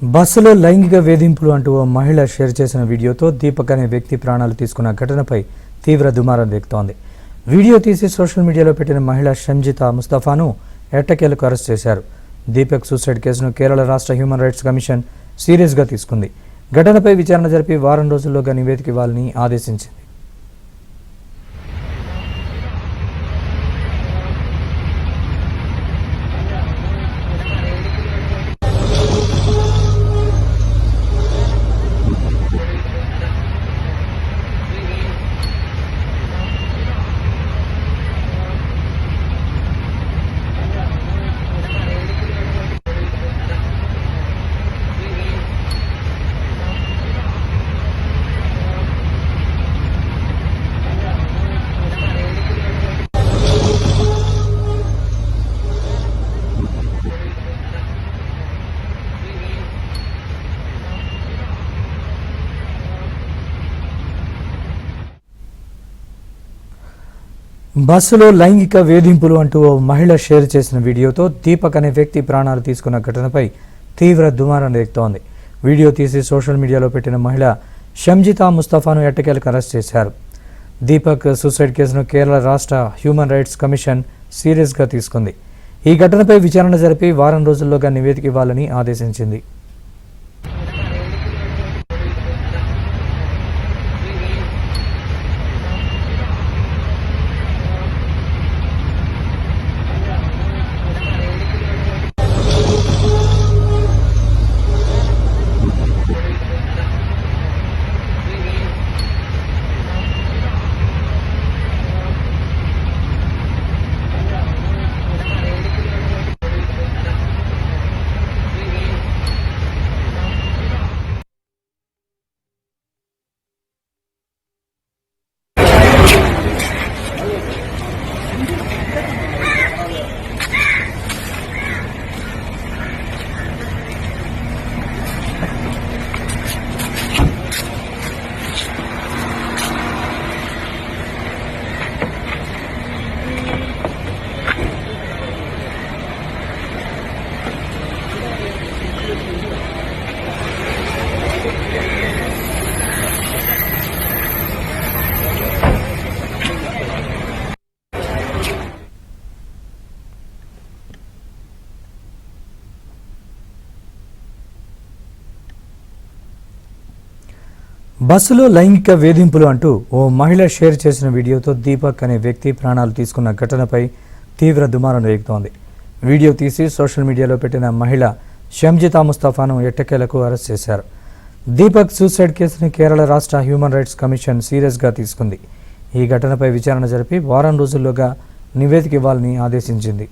బస్సులో లైంగిక వేధింపులు అంటూ ఓ మహిళ షేర్ చేసిన వీడియోతో దీపక్ అనే వ్యక్తి ప్రాణాలు తీసుకున్న ఘటనపై తీవ్ర దుమారం వ్యక్తమైంది. వీడియో తీసి సోషల్ మీడియాలో పెట్టిన మహిళ షంజితా ముస్తఫాను ఎట్టకేలకు అరెస్ట్ చేశారు. దీపక్ సూసైడ్ కేసును కేరళ రాష్ట్ర హ్యూమన్ రైట్స్ కమిషన్ సీరియస్గా తీసుకుంది. ఘటనపై విచారణ జరిపి వారం రోజుల్లోగా నివేదిక ఇవ్వాలని ఆదేశించింది. బస్సులో లైంగిక వేధింపులు అంటూ ఓ మహిళ షేర్ చేసిన వీడియోతో దీపక్ అనే వ్యక్తి ప్రాణాలు తీసుకున్న ఘటనపై తీవ్ర దుమారం వ్యక్తమైంది. వీడియో తీసి సోషల్ మీడియాలో పెట్టిన మహిళ షంజితా ముస్తఫాను ఎట్టకేలకు అరెస్ట్ చేశారు. దీపక్ సూసైడ్ కేసును కేరళ రాష్ట్ర హ్యూమన్ రైట్స్ కమిషన్ సీరియస్గా తీసుకుంది. ఈ ఘటనపై విచారణ జరిపి వారం రోజుల్లోగా నివేదిక ఇవ్వాలని ఆదేశించింది. బస్సులో లైంగిక వేధింపులు అంటూ ఓ మహిళ షేర్ చేసిన వీడియోతో దీపక్ అనే వ్యక్తి ప్రాణాలు తీసుకున్న ఘటనపై తీవ్ర దుమారం వ్యక్తమైంది. వీడియో తీసి సోషల్ మీడియాలో పెట్టిన మహిళ షంజితా ముస్తఫాను ఎట్టకేలకు అరెస్ట్ చేశారు. దీపక్ సూసైడ్ కేసును కేరళ రాష్ట్ర హ్యూమన్ రైట్స్ కమిషన్ సీరియస్గా తీసుకుంది. ఈ ఘటనపై విచారణ జరిపి వారం రోజుల్లోగా నివేదిక ఇవ్వాలని ఆదేశించింది.